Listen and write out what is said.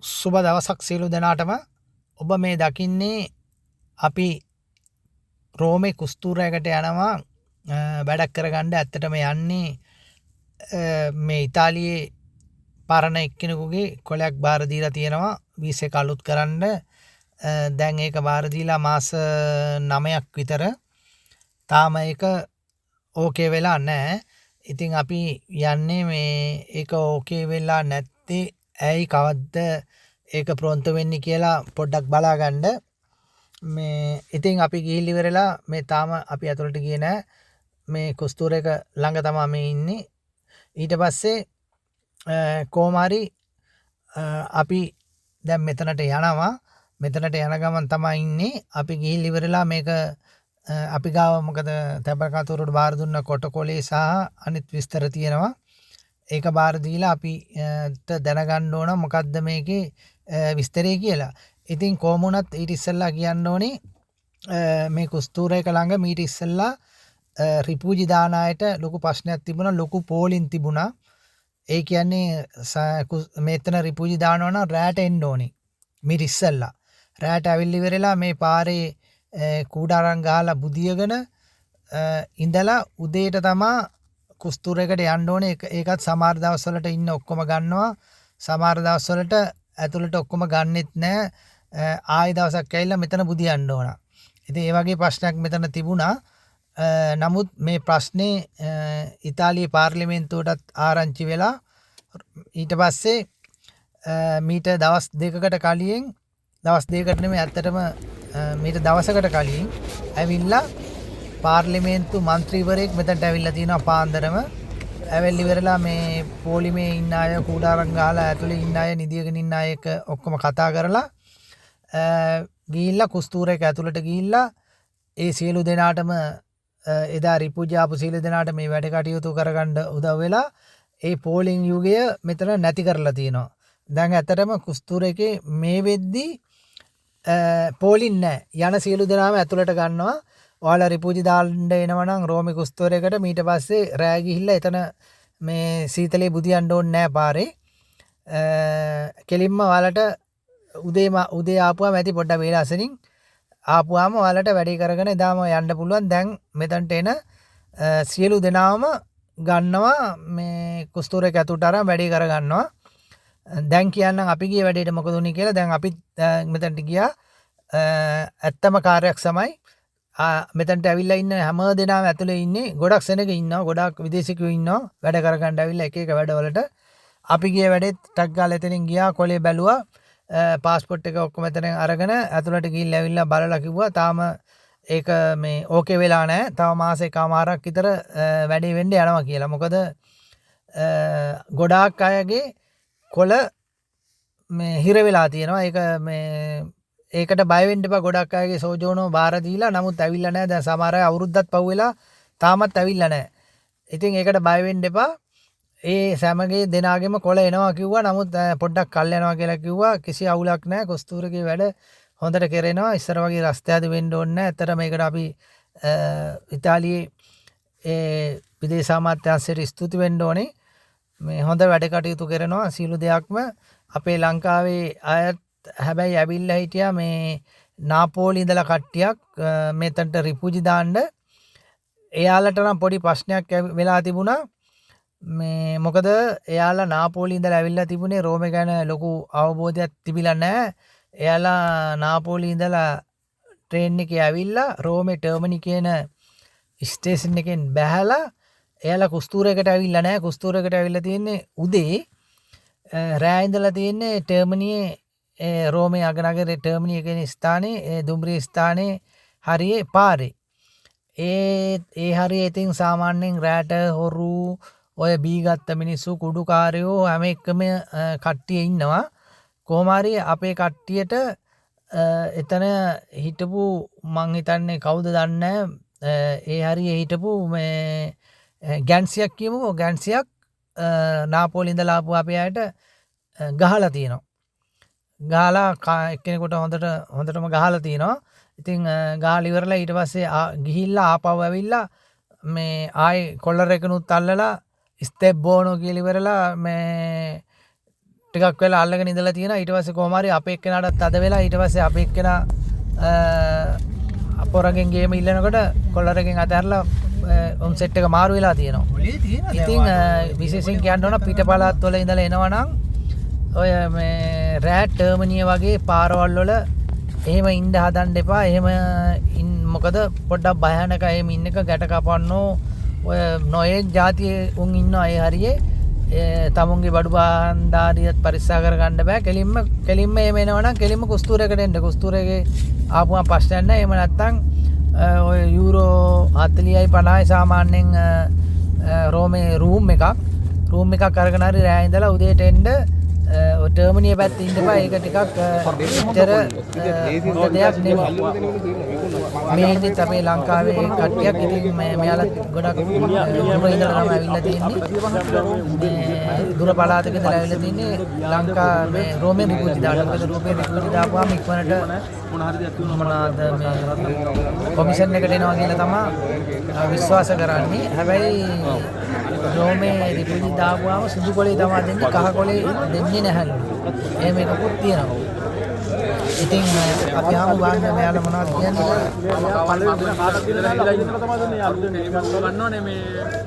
සුබ දවසක් සියලු දෙනාටම. ඔබ මේ දකින්නේ අපි රෝමේ කුස්තූරයකට යනවා වැඩක් කරගන්න. ඇත්තටම යන්නේ මේ ඉතාලියේ පරණ එක්කෙනෙකුගේ කොලයක් බාර දීලා තියෙනවා වීසා එක අලුත් කරන්න. දැන් ඒක බාර දීලා මාස 9ක් විතර. තාම ඒක ඕකේ වෙලා නැහැ. ඉතින් අපි යන්නේ මේ ඒක ඕකේ වෙලා නැත්තේ ඇයි කවද්ද ඒක ප්‍රොන්ත වෙන්නේ කියලා පොඩ්ඩක් බලා ගන්න. මේ ඉතින් අපි ගිහිල්ලා ඉවරලා මේ තාම අපි ඇතුළට ගියේ නැහැ. මේ කුස්තූරයක ළඟ තමයි මේ ඉන්නේ. ඊට පස්සේ කොහොම හරි අපි දැන් මෙතනට යනවා. මෙතනට යන ගමන් තමයි ඉන්නේ. අපි ගිහිල්ලා ඉවරලා මේක අපි ගාව මොකද තැපකතුරුට බාර දුන්න කොටකොලේ සහ අනිත් විස්තර තියෙනවා. ඒක බාර දීලා අපිට දැනගන්න ඕන මොකද්ද මේකේ විස්තරය කියලා. ඉතින් කොහොම වුණත් ඊට ඉස්සෙල්ලා කියන්න ඕනේ මේ කුස්තූරයක ළඟ මීට ඉස්සෙල්ලා රිපූජි දාන අයට ලොකු ප්‍රශ්නයක් තිබුණා. ලොකු පෝලින් තිබුණා. ඒ කියන්නේ මෙතන රිපූජි දානවා නම් රැට එන්න ඕනේ. මීට ඉස්සෙල්ලා රැට ඇවිල්ලි ඉවරලා මේ පාරේ කූඩාරම් ගහලා බුදියගෙන ඉඳලා උදේට තමා කුස්තූරයකට යන්න ඕනේ. ඒකත් සමහර දවස්වලට ඉන්න ඔක්කොම ගන්නවා. සමහර දවස්වලට ඇතුළට ඔක්කොම ගන්නෙත් නැහැ. ආයෙ දවසක් ඇවිල්ලා මෙතන බුදියන්න ඕන. ඉතින් ඒ වගේ ප්‍රශ්නයක් මෙතන තිබුණා. නමුත් මේ ප්‍රශ්නේ ඉතාලියේ පාර්ලිමේන්තුවටත් ආරංචි වෙලා ඊට පස්සේ මීට දවස් දෙකකට කලින් දවස් දෙකකට නෙමෙයි ඇත්තටම මීට දවසකට කලින් ඇවිල්ලා පාර්ලිමේන්තු මන්ත්‍රීවරයෙක් මෙතනට ඇවිල්ලා තිනවා පාන්දරම. ඇවිල්ලි ඉවරලා මේ පොලිමේ ඉන්න අය කූඩාරම් ගහලා ඇතුලේ ඉන්න අය නිදියගෙන ඉන්න අය එක ඔක්කොම කතා කරලා ගිහිල්ලා කුස්තූරයක ඇතුළට ගිහිල්ලා ඒ සියලු දෙනාටම එදා රිපූජි ආපු සියලු දෙනාට මේ වැඩ කටයුතු කරගන්න උදව් වෙලා ඒ පෝලිං යුගය මෙතන නැති කරලා තියෙනවා. දැන් ඇත්තටම කුස්තූරයකේ මේ වෙද්දි පෝලින් නැහැ. යන සියලු දෙනාම ඇතුළට ගන්නවා. ඔයාලා රිපූජි දාන්න එනවා නම් රෝමේ කුස්තූරයකට ඊට පස්සේ රෑ ගිහිල්ලා එතන මේ සීතලේ බුදියන්න ඕනේ නැහැ පාරේ. කෙලින්ම ඔයාලට උදේ ආපුවාම ඇති පොඩ්ඩක් වේලාසනින් ආපුවාම ඔයාලට වැඩේ කරගෙන එදාම යන්න පුළුවන්. දැන් මෙතනට එන සියලු දෙනාම ගන්නවා මේ කුස්තූරයක ඇතුළට අරන් වැඩේ කරගන්නවා. දැන් කියන්නම් අපි ගිය වැඩේට මොකද උනේ කියලා. දැන් අපි මෙතනට ගියා. ඇත්තම කාර්යයක් සමයි. මෙතනට ඇවිල්ලා ඉන්න හැම දෙනාම ඇතුලේ ඉන්නේ. ගොඩක් සෙනග ඉන්නවා. ගොඩක් විදේශිකයෝ ඉන්නවා. වැඩ කරගන්න ඇවිල්ලා එක එක වැඩවලට. අපි ගිය වැඩේත් ටක් ගාලා එතනින් ගියා. කොලේ බැලුවා. පාස්පෝර්ට් එක ඔක්කොම එතනින් අරගෙන ඇතුලට ගිහිල්ලා ඇවිල්ලා බලලා කිව්වා තාම ඒක මේ ඕකේ වෙලා නැහැ. තව මාසෙකමාරක් විතර වැඩේ වෙන්න යනවා කියලා. මොකද ගොඩාක් අයගේ කොළ මේ හිර වෙලා තියෙනවා. ඒක මේ ඒකට බය වෙන්න එපා. ගොඩක් අයගේ සෝජෝනෝ බාර දීලා නමුත් ඇවිල්ලා නැහැ. දැන් සමහර අය අවුරුද්දක් පහු වෙලා තාමත් ඇවිල්ලා නැහැ. ඉතින් ඒකට බය වෙන්න එපා. ඒ සෑමගේ දෙනාගෙම කොළ එනවා කිව්වා. නමුත් පොඩ්ඩක් කල් යනවා කියලා කිව්වා. කිසි අවුලක් නැහැ. කුස්තූරගේ වැඩ හොඳට කරනවා. ඉස්සර වගේ රස්තයාද වෙන්න ඕනේ නැහැ. ඇත්තට මේකට අපි ඉතාලියේ ඒ විදේශ අමාත්‍යාංශයට ස්තුති වෙන්න ඕනේ. මේ හොඳ වැඩ කටයුතු කරනවා. සියලු දෙයක්ම අපේ ලංකාවේ අයත් හැබැයි ඇවිල්ලා හිටියා මේ නාපෝලි ඉඳලා කට්ටියක් මෙතනට රිපූජි දාන්න. එයාලට නම් පොඩි ප්‍රශ්නයක් වෙලා තිබුණා. මේ මොකද එයාලා නාපෝලි ඉඳලා ඇවිල්ලා තිබුණේ රෝමේ ගැන ලොකු අවබෝධයක් තිබිලා නැහැ. එයාලා නාපෝලි ඉඳලා ට්‍රේන් එකේ ඇවිල්ලා රෝමේ ටර්මිනි කියන ස්ටේෂන් එකෙන් බැහැලා එයාලා කුස්තූරයකට ඇවිල්ලා නැහැ. කුස්තූරයකට ඇවිල්ලා තියෙන්නේ උදේ. රෑ ඉඳලා තියෙන්නේ ටර්මිනියේ රෝමේ අගනගරේ ටර්මිනි කියන ස්ථානයේ දුම්රිය ස්ථානයේ හරියේ පාරේ. ඒ හරිය ඉතින් සාමාන්‍යයෙන් රැට හොරු ඔය බීගත්ත මිනිස්සු කුඩුකාරයෝ හැම එකම කට්ටිය ඉන්නවා. කොහොම හරි අපේ කට්ටියට එතන හිටපු මං හිතන්නේ කවුද දන්නේ ඒ හරිය හිටපු මේ ගැන්සියක් කියමුකෝ. ගැන්සියක් නාපෝලි ඉඳලා ආපු අපේ අයට ගහලා තියෙනවා. ගහලා එක්කෙනෙකුට හොඳටම ගහලා තියෙනවා. ඉතින් ගහලා ඉවරලා ඊට පස්සේ ගිහිල්ලා ආපහු ඇවිල්ලා මේ ආයේ කොල්ලර් එකනුත් අල්ලලා ස්ටෙප් බෝනෝ කියලා ඉවරලා මේ ටිකක් වෙලා අල්ලගෙන ඉඳලා තියෙනවා. ඊට පස්සේ කොහොම හරි අපේ එක්කෙනාටත් තද වෙලා ඊට පස්සේ අපේ එක්කෙනා අපොරගෙන් ගේම ඉල්ලනකොට කොල්ලරගෙන් අතහැරලා ඔන් සෙට් එක මාරු වෙලා තියෙනවා. ඉතින් විශේෂයෙන් කියන්න ඕන පිටපළාත් වල ඉඳලා එනවනම් ඔය මේ රෑට් ටර්මිනිය වගේ පාරවල් වල එහෙම ඉන්න හදන්න එපා. එහෙම මොකද පොඩ්ඩක් භයානක එහෙම ඉන්න එක ගැට කපන්නෝ ඔය නොයෙක් જાතියේ උන් ඉන්නවා ඒ හරියේ තමුන්ගේ බඩු බාණ්ඩාරියත් පරික්ෂා කරගන්න බෑ. කෙලින්ම එහෙම එනවනම් කෙලින්ම කුස්තුරයකට එන්න. කුස්තුරයේ ආපුවම ප්‍රශ්නයක් නැහැ. එහෙම නැත්තම් ඔය යූරෝ 40යි 50යි සාමාන්‍යයෙන් රෝමේ රූම් එකක් අරගෙන හරි රෑ ඉඳලා උදේට එන්න ටර්මිනිය පැත්තේ ඉන්න බෑ. ඒක ටිකක් හොඳ දෙයක් නෙමෙයි. මේ ඉන්නේ අපේ ලංකාවේ කට්ටියක්. ඉතින් මෙයාලා ගොඩක් දුර ඉඳලා තමයි ඇවිල්ලා තියෙන්නේ. දුර පළාතක ඉඳලා ඇවිල්ලා තින්නේ ලංකාවේ රෝමේ රිපෝට් දාලා. මොකද රෝමේ රිපෝට් දාපුවාම ඉක්මනට මොනවාද මේ කොමිෂන් එකට එනවා කියලා තමයි විශ්වාස කරන්නේ. හැබැයි රෝමේ රිපෝට් දාපුවාම සුදු කොලේ තමයි දෙන්නේ, කහ කොලේ දෙන්නේ නැහැ. එහෙම එකකුත් තියෙනවා. ඉතින් අපි ආව ගන්න මෙයාලා මොනවද කියන්නේ? පළවෙනි කාටද කියලා ඉඳලා තමයි මේ අලුතෙන් ගන්නවනේ මේ